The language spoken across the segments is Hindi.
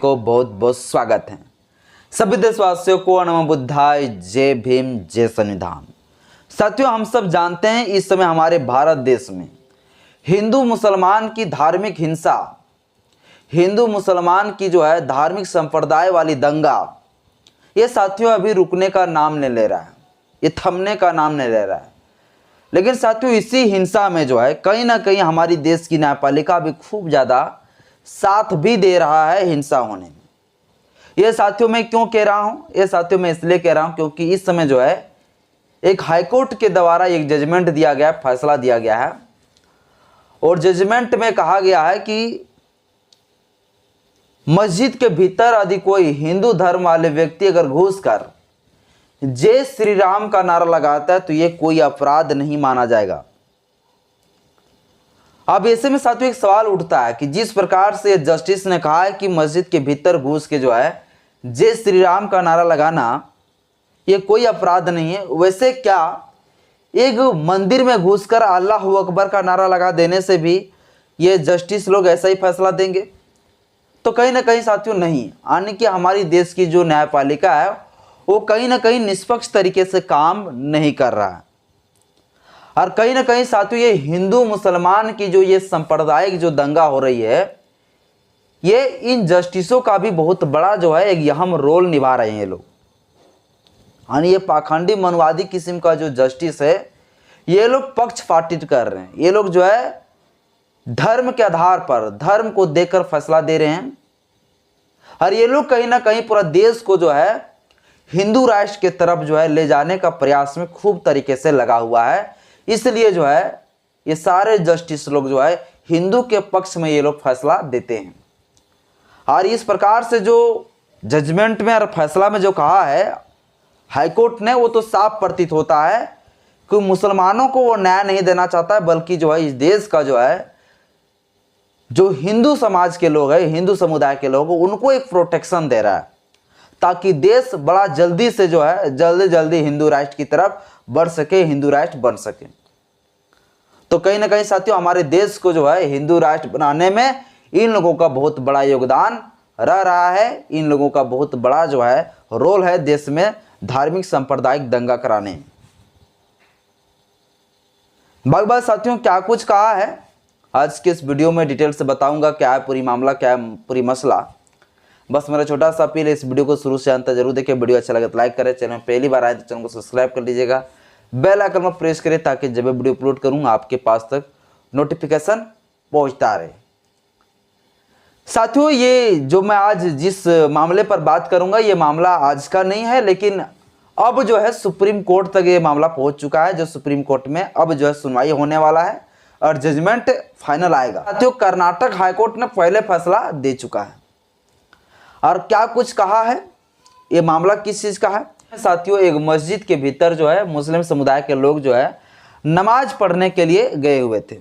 को बहुत बहुत स्वागत है। सभी देशवासियों को नमो बुद्धाय, जय भीम, जय संविधान। साथियों, हम सब जानते हैं इस समय हमारे भारत देश में हिंदू मुसलमान की धार्मिक हिंसा, हिंदू मुसलमान की जो है धार्मिक संप्रदाय वाली दंगा, ये साथियों अभी रुकने का नाम नहीं ले रहा है, ये थमने का नाम नहीं ले रहा है। लेकिन साथियों, इसी हिंसा में जो है कहीं ना कहीं हमारी देश की न्यायपालिका भी खूब ज़्यादा साथ भी दे रहा है हिंसा होने में। ये साथियों मैं क्यों कह रहा हूँ? ये साथियों मैं इसलिए कह रहा हूँ क्योंकि इस समय जो है एक हाईकोर्ट के द्वारा एक जजमेंट दिया गया, फैसला दिया गया है, और जजमेंट में कहा गया है कि मस्जिद के भीतर यदि कोई हिंदू धर्म वाले व्यक्ति अगर घुसकर जय श्री राम का नारा लगाता है तो ये कोई अपराध नहीं माना जाएगा। अब ऐसे में साथियों एक सवाल उठता है कि जिस प्रकार से जस्टिस ने कहा है कि मस्जिद के भीतर घुस के जो है जय श्री राम का नारा लगाना ये कोई अपराध नहीं है, वैसे क्या एक मंदिर में घुसकर अल्लाह अकबर का नारा लगा देने से भी ये जस्टिस लोग ऐसा ही फैसला देंगे? तो कहीं ना कहीं साथियों नहीं, यानी कि हमारी देश की जो न्यायपालिका है वो कहीं ना कहीं निष्पक्ष तरीके से काम नहीं कर रहा है। और कहीं ना कहीं साथियों ये हिंदू मुसलमान की जो ये सांप्रदायिक जो दंगा हो रही है, ये इन जस्टिसों का भी बहुत बड़ा जो है एक अहम रोल निभा रहे हैं ये लोग। यानी ये पाखंडी मनवादी किस्म का जो जस्टिस है, ये लोग पक्षपातित कर रहे हैं। ये लोग जो है धर्म के आधार पर धर्म को देकर फैसला दे रहे हैं, और ये लोग कहीं ना कहीं पूरा देश को जो है हिंदू राष्ट्र के तरफ जो है ले जाने का प्रयास में खूब तरीके से लगा हुआ है। इसलिए जो है ये सारे जस्टिस लोग जो है हिंदू के पक्ष में ये लोग फैसला देते हैं। और इस प्रकार से जो जजमेंट में और फैसला में जो कहा है हाईकोर्ट ने, वो तो साफ प्रतीत होता है कि मुसलमानों को वो न्याय नहीं देना चाहता है, बल्कि जो है इस देश का जो है जो हिंदू समाज के लोग हैं, हिंदू समुदाय के लोग, उनको एक प्रोटेक्शन दे रहा है ताकि देश बड़ा जल्दी से जो है जल्दी हिंदू राष्ट्र की तरफ बढ़ सके, हिंदू राष्ट्र बन सके। तो कहीं ना कहीं साथियों हमारे देश को जो है हिंदू राष्ट्र बनाने में इन लोगों का बहुत बड़ा योगदान रह रहा है। इन लोगों का बहुत बड़ा जो है रोल है देश में धार्मिक सांप्रदायिक दंगा कराने में। बाकी बात साथियों क्या कुछ कहा है आज के इस वीडियो में डिटेल से बताऊंगा, क्या है पूरी मामला, क्या है पूरी मसला। बस मेरा छोटा सा अपील है, इस वीडियो को शुरू से अंत तक जरूर देखें। वीडियो अच्छा लगे तो लाइक करें, चैनल में पहली बार आए तो चैनल को सब्सक्राइब कर लीजिएगा, बेल आइकन में प्रेस करें ताकि जब मैं वीडियो अपलोड करूँ आपके पास तक नोटिफिकेशन पहुँचता रहे। साथियों ये जो मैं आज जिस मामले पर बात करूंगा ये मामला आज का नहीं है, लेकिन अब जो है सुप्रीम कोर्ट तक ये मामला पहुंच चुका है। जो सुप्रीम कोर्ट में अब जो है सुनवाई होने वाला है और जजमेंट फाइनल आएगा। साथियों कर्नाटक हाईकोर्ट ने पहले फैसला दे चुका है। और क्या कुछ कहा है, ये मामला किस चीज़ का है? साथियों एक मस्जिद के भीतर जो है मुस्लिम समुदाय के लोग जो है नमाज पढ़ने के लिए गए हुए थे।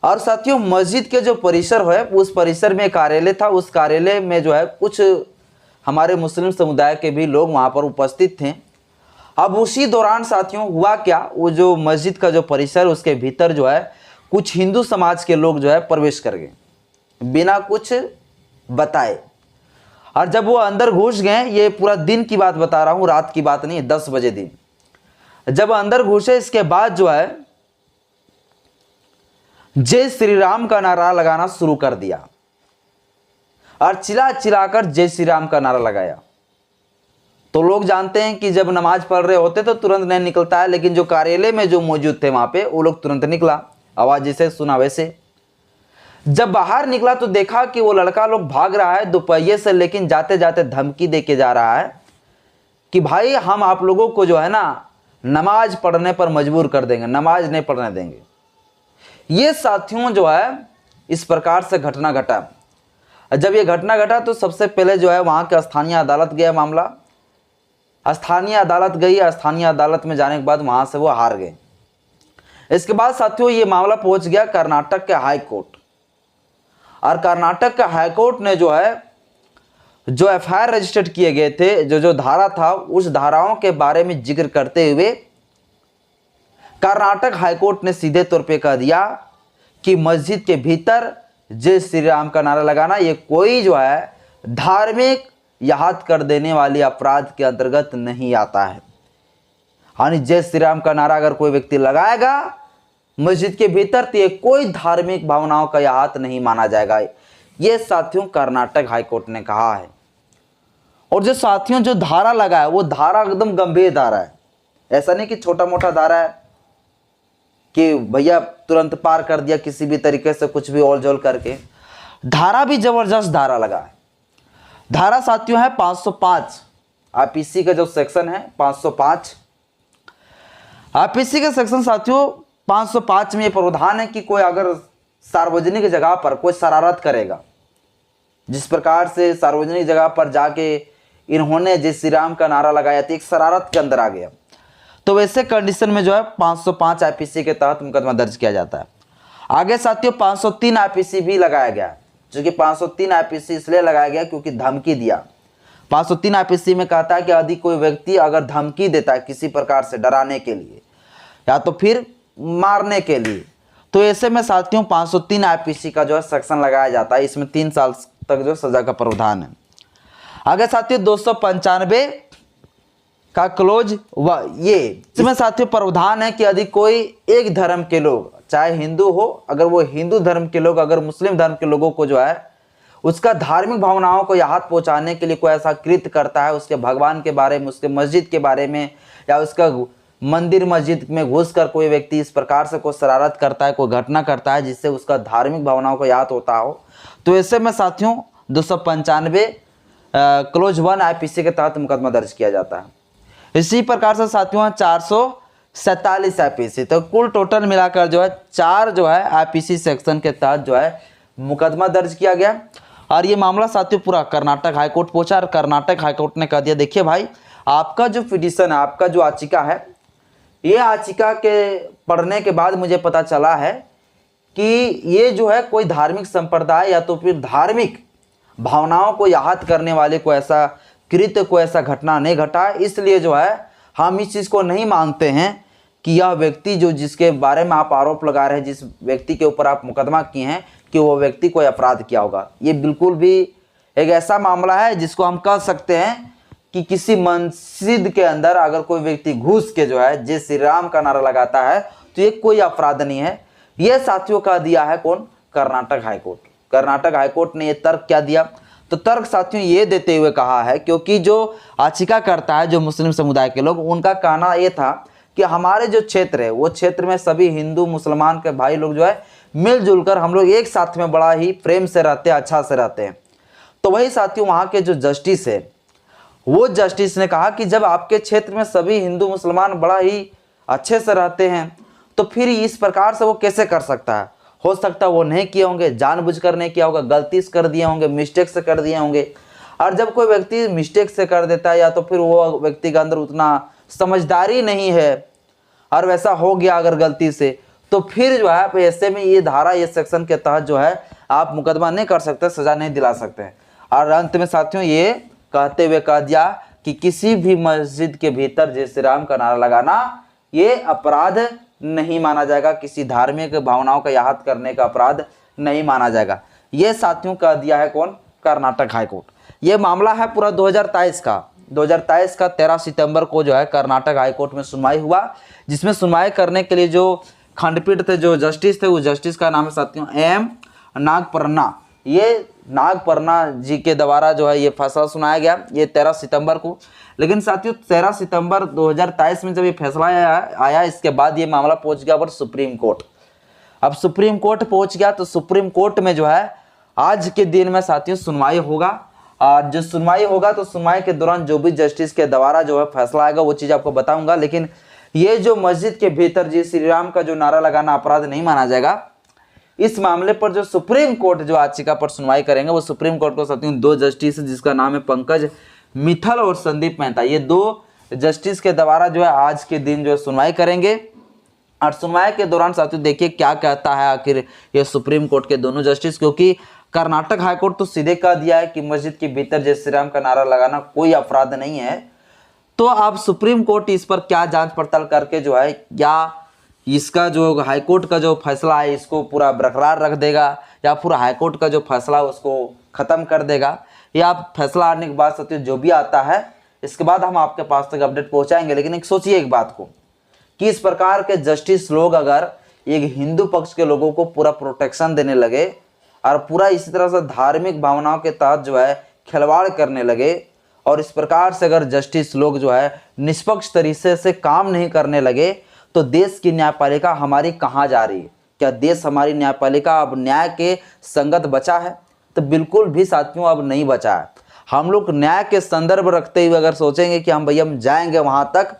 और साथियों मस्जिद के जो परिसर है उस परिसर में कार्यालय था, उस कार्यालय में जो है कुछ हमारे मुस्लिम समुदाय के भी लोग वहाँ पर उपस्थित थे। अब उसी दौरान साथियों हुआ क्या, वो जो मस्जिद का जो परिसर उसके भीतर जो है कुछ हिंदू समाज के लोग जो है प्रवेश कर गए बिना कुछ बताए। और जब वो अंदर घुस गए, ये पूरा दिन की बात बता रहा हूँ, रात की बात नहीं, 10 बजे दिन जब अंदर घुसे, इसके बाद जो है जय श्री राम का नारा लगाना शुरू कर दिया और चिल्ला चिल्लाकर जय श्री राम का नारा लगाया। तो लोग जानते हैं कि जब नमाज पढ़ रहे होते तो तुरंत नहीं निकलता है, लेकिन जो कार्यालय में जो मौजूद थे वहां पे वो लोग तुरंत निकला, आवाज जैसे सुना वैसे। जब बाहर निकला तो देखा कि वो लड़का लोग भाग रहा है दोपहिए से, लेकिन जाते जाते धमकी दे के जा रहा है कि भाई हम आप लोगों को जो है ना नमाज पढ़ने पर मजबूर कर देंगे, नमाज नहीं पढ़ने देंगे। ये साथियों जो है इस प्रकार से घटना घटा। जब ये घटना घटा तो सबसे पहले जो है वहाँ के स्थानीय अदालत गया मामला, स्थानीय अदालत गई, स्थानीय अदालत में जाने के बाद वहाँ से वो हार गए। इसके बाद साथियों ये मामला पहुँच गया कर्नाटक के हाई कोर्ट, और कर्नाटक का हाई कोर्ट ने जो है जो एफआईआर रजिस्टर्ड किए गए थे, जो धारा था, उस धाराओं के बारे में जिक्र करते हुए कर्नाटक हाईकोर्ट ने सीधे तौर पे कह दिया कि मस्जिद के भीतर जय श्री राम का नारा लगाना ये कोई जो है धार्मिक याद कर देने वाली अपराध के अंतर्गत नहीं आता है। यानी जय श्री राम का नारा अगर कोई व्यक्ति लगाएगा मस्जिद के भीतर तो ये कोई धार्मिक भावनाओं का याद नहीं माना जाएगा। ये साथियों कर्नाटक हाईकोर्ट ने कहा है। और जो साथियों जो धारा लगा है वो धारा एकदम गंभीर धारा है, ऐसा नहीं कि छोटा मोटा धारा है कि भैया तुरंत पार कर दिया किसी भी तरीके से कुछ भी ओल जोल करके। धारा भी जबरदस्त धारा लगा है। धारा साथियों है 505 आईपीसी का जो सेक्शन है 505 आईपीसी का सेक्शन साथियों 505 में ये प्रावधान है कि कोई अगर सार्वजनिक जगह पर कोई शरारत करेगा, जिस प्रकार से सार्वजनिक जगह पर जाके इन्होंने जय श्री राम का नारा लगाया था, एक शरारत के अंदर आ गया, तो वैसे कंडीशन में जो है 505 आईपीसी के तहत मुकदमा दर्ज किया जाता है। आगे साथियों 503 आईपीसी भी लगाया गया, जो कि 503 आईपीसी इसलिए लगाया गया क्योंकि धमकी दिया। 503 आईपीसी में कहता है कि यदि कोई व्यक्ति अगर धमकी देता है किसी प्रकार से डराने के लिए या तो फिर मारने के लिए, तो ऐसे में साथियों 503 आईपीसी का जो है सेक्शन लगाया जाता है। इसमें 3 साल तक जो सजा का प्रावधान है। आगे साथियों 295 का क्लोज ये इसमें साथियों प्रावधान है कि यदि कोई एक धर्म के लोग, चाहे हिंदू हो, अगर वो हिंदू धर्म के लोग अगर मुस्लिम धर्म के लोगों को जो है उसका धार्मिक भावनाओं को याद पहुंचाने के लिए कोई ऐसा कृत्य करता है, उसके भगवान के बारे में, उसके मस्जिद के बारे में, या उसका मंदिर मस्जिद में घुसकर कोई व्यक्ति इस प्रकार से कोई शरारत करता है, कोई घटना करता है जिससे उसका धार्मिक भावनाओं को याद होता हो, तो ऐसे में साथियों 295 क्लोज 1 आईपीसी के तहत मुकदमा दर्ज किया जाता है। इसी प्रकार से साथियों 447 आईपीसी, तो कुल टोटल मिलाकर जो है 4 जो है आईपीसी सेक्शन के तहत जो है मुकदमा दर्ज किया गया। और ये मामला साथियों पूरा कर्नाटक हाईकोर्ट पहुंचा और कर्नाटक हाईकोर्ट ने कह दिया देखिए भाई, आपका जो पिटीशन है, आपका जो याचिका है, ये याचिका के पढ़ने के बाद मुझे पता चला है कि ये जो है कोई धार्मिक संप्रदाय या तो फिर धार्मिक भावनाओं को याद करने वाले को ऐसा कृत्य, को ऐसा घटना नहीं घटा, इसलिए जो है हम इस चीज़ को नहीं मानते हैं कि यह व्यक्ति जो जिसके बारे में आप आरोप लगा रहे हैं, जिस व्यक्ति के ऊपर आप मुकदमा किए हैं, कि वो व्यक्ति कोई अपराध किया होगा। ये बिल्कुल भी एक ऐसा मामला है जिसको हम कह सकते हैं कि किसी मस्जिद के अंदर अगर कोई व्यक्ति घुस के जो है जय श्री राम का नारा लगाता है तो ये कोई अपराध नहीं है। ये साथियों का दिया है कौन? कर्नाटक हाईकोर्ट। कर्नाटक हाईकोर्ट ने ये तर्क क्या दिया? तो तर्क साथियों ये देते हुए कहा है, क्योंकि जो याचिका करता है जो मुस्लिम समुदाय के लोग, उनका कहना ये था कि हमारे जो क्षेत्र है वो क्षेत्र में सभी हिंदू मुसलमान के भाई लोग जो है मिलजुल कर हम लोग एक साथ में बड़ा ही प्रेम से रहते हैं, अच्छा से रहते हैं। तो वही साथियों वहाँ के जो जस्टिस है, वो जस्टिस ने कहा कि जब आपके क्षेत्र में सभी हिंदू मुसलमान बड़ा ही अच्छे से रहते हैं तो फिर इस प्रकार से वो कैसे कर सकता है? हो सकता है वो नहीं किए होंगे, जानबूझकर नहीं किया होगा, गलती से कर दिए होंगे, मिस्टेक से कर दिए होंगे। और जब कोई व्यक्ति मिस्टेक से कर देता है या तो फिर वो व्यक्ति के अंदर उतना समझदारी नहीं है और वैसा हो गया अगर गलती से, तो फिर जो है ऐसे में ये धारा, ये सेक्शन के तहत जो है आप मुकदमा नहीं कर सकते, सजा नहीं दिला सकते। और अंत में साथियों ये कहते हुए कह दिया कि किसी भी मस्जिद के भीतर जय श्री राम का नारा लगाना ये अपराध नहीं माना जाएगा, किसी धार्मिक भावनाओं का याद करने का अपराध नहीं माना जाएगा। ये साथियों कह दिया है कौन? कर्नाटक हाईकोर्ट। ये मामला है पूरा 2023 का 13 सितंबर को जो है कर्नाटक हाईकोर्ट में सुनवाई हुआ, जिसमें सुनवाई करने के लिए जो खंडपीठ थे, जो जस्टिस थे, उस जस्टिस का नाम है साथियों एम नागपन्ना। ये नागपन्ना जी के द्वारा जो है ये फैसला सुनाया गया, ये 13 सितंबर को। लेकिन साथियों 13 सितंबर 2023 में जब ये फैसला आया इसके बाद ये मामला पहुंच गया सुप्रीम कोर्ट। अब सुप्रीम कोर्ट पहुंच गया तो सुप्रीम कोर्ट में जो है आज के दिन में साथियों सुनवाई होगा। और जो सुनवाई होगा तो सुनवाई के दौरान जो भी जस्टिस के द्वारा जो है फैसला आएगा वो चीज़ आपको बताऊंगा। लेकिन ये जो मस्जिद के भीतर जय श्री राम का जो नारा लगाना अपराध नहीं माना जाएगा, इस मामले पर जो सुप्रीम कोर्ट जो याचिका पर सुनवाई करेंगे वो सुप्रीम कोर्ट को साथियों 2 जस्टिस जिसका नाम है पंकज मित्तल और संदीप मेहता, ये 2 जस्टिस के द्वारा जो है आज के दिन जो है सुनवाई करेंगे। और सुनवाई के दौरान साथियों देखिए क्या कहता है आखिर ये सुप्रीम कोर्ट के दोनों जस्टिस, क्योंकि कर्नाटक हाईकोर्ट तो सीधे कह दिया है कि मस्जिद के भीतर जय श्री राम का नारा लगाना कोई अपराध नहीं है। तो अब सुप्रीम कोर्ट इस पर क्या जांच पड़ताल करके जो है या इसका जो हाईकोर्ट का जो फैसला है इसको पूरा बरकरार रख देगा या पूरा हाईकोर्ट का जो फैसला उसको ख़त्म कर देगा, या आप फैसला आने के बाद साथियों जो भी आता है इसके बाद हम आपके पास तक अपडेट पहुंचाएंगे। लेकिन एक सोचिए एक बात को कि इस प्रकार के जस्टिस लोग अगर एक हिंदू पक्ष के लोगों को पूरा प्रोटेक्शन देने लगे और पूरा इसी तरह से धार्मिक भावनाओं के तहत जो है खिलवाड़ करने लगे, और इस प्रकार से अगर जस्टिस लोग जो है निष्पक्ष तरीके से काम नहीं करने लगे, तो देश की न्यायपालिका हमारी कहाँ जा रही है? क्या देश हमारी न्यायपालिका अब न्याय के संगत बचा है? तो बिल्कुल भी साथियों अब नहीं बचा है। हम लोग न्याय के संदर्भ रखते हुए अगर सोचेंगे कि हम भैया हम जाएंगे वहाँ तक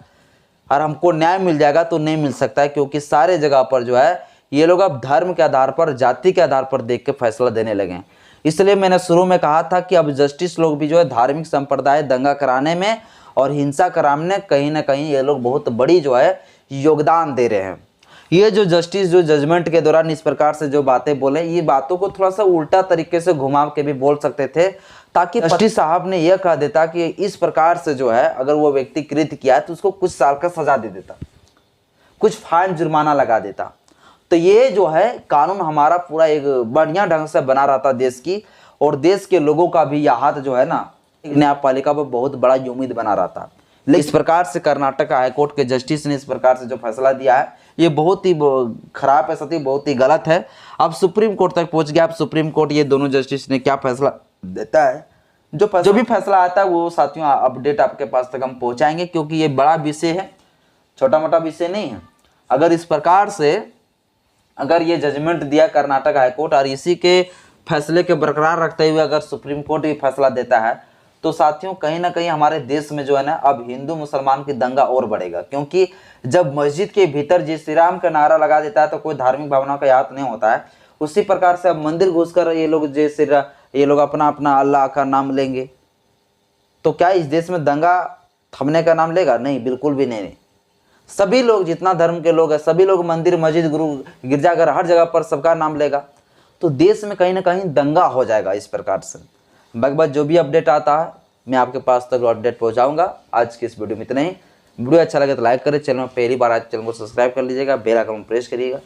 और हमको न्याय मिल जाएगा, तो नहीं मिल सकता है, क्योंकि सारे जगह पर जो है ये लोग अब धर्म के आधार पर, जाति के आधार पर देख के फैसला देने लगे हैं। इसलिए मैंने शुरू में कहा था कि अब जस्टिस लोग भी जो है धार्मिक संप्रदाय दंगा कराने में और हिंसा कराने में कहीं ना कहीं ये लोग बहुत बड़ी जो है योगदान दे रहे हैं। ये जो जस्टिस जो जजमेंट के दौरान इस प्रकार से जो बातें बोले, ये बातों को थोड़ा सा उल्टा तरीके से घुमा के भी बोल सकते थे, ताकि जस्टिस साहब ने यह कह देता कि इस प्रकार से जो है अगर वो व्यक्ति कृत्य किया है तो उसको कुछ साल का सजा दे देता, कुछ फाइन जुर्माना लगा देता। तो ये जो है कानून हमारा पूरा एक बढ़िया ढंग से बना रहता देश की, और देश के लोगों का भी यह हाथ जो है ना न्यायपालिका पर बहुत बड़ा उम्मीद बना रहता। लेकिन इस प्रकार से कर्नाटक हाईकोर्ट के जस्टिस ने इस प्रकार से जो फैसला दिया है ये बहुत ही खराब है साथियों, बहुत ही गलत है। अब सुप्रीम कोर्ट तक पहुंच गया। अब सुप्रीम कोर्ट ये दोनों जस्टिस ने क्या फैसला देता है, जो भी फैसला आता है वो साथियों अपडेट आपके पास तक हम पहुंचाएंगे, क्योंकि ये बड़ा विषय है, छोटा मोटा विषय नहीं है। अगर इस प्रकार से अगर ये जजमेंट दिया कर्नाटक हाईकोर्ट और इसी के फैसले के बरकरार रखते हुए अगर सुप्रीम कोर्ट भी फैसला देता है, तो साथियों कहीं ना कहीं हमारे देश में जो है ना अब हिंदू मुसलमान की दंगा और बढ़ेगा। क्योंकि जब मस्जिद के भीतर जय श्री राम का नारा लगा देता है तो कोई धार्मिक भावना का याद नहीं होता है, उसी प्रकार से अब मंदिर घुसकर ये लोग जय श्री राम, ये लोग अपना अपना अल्लाह का नाम लेंगे, तो क्या इस देश में दंगा थमने का नाम लेगा? नहीं, बिल्कुल भी नहीं। सभी लोग, जितना धर्म के लोग हैं, सभी लोग मंदिर मस्जिद गुरु गिरजाघर हर जगह पर सबका नाम लेगा, तो देश में कहीं ना कहीं दंगा हो जाएगा। इस प्रकार से बाकी जो भी अपडेट आता है मैं आपके पास तक अपडेट पहुंचाऊंगा। आज की इस वीडियो में इतना ही। वीडियो अच्छा लगे तो लाइक करें, चैनल में पहली बार आज चैनल को सब्सक्राइब कर लीजिएगा, बेल आइकन प्रेस करिएगा,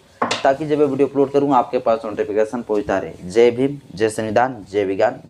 ताकि जब मैं वीडियो अपलोड करूँगा आपके पास नोटिफिकेशन पहुँचता रहे। जय भीम, जय संविधान, जय विज्ञान।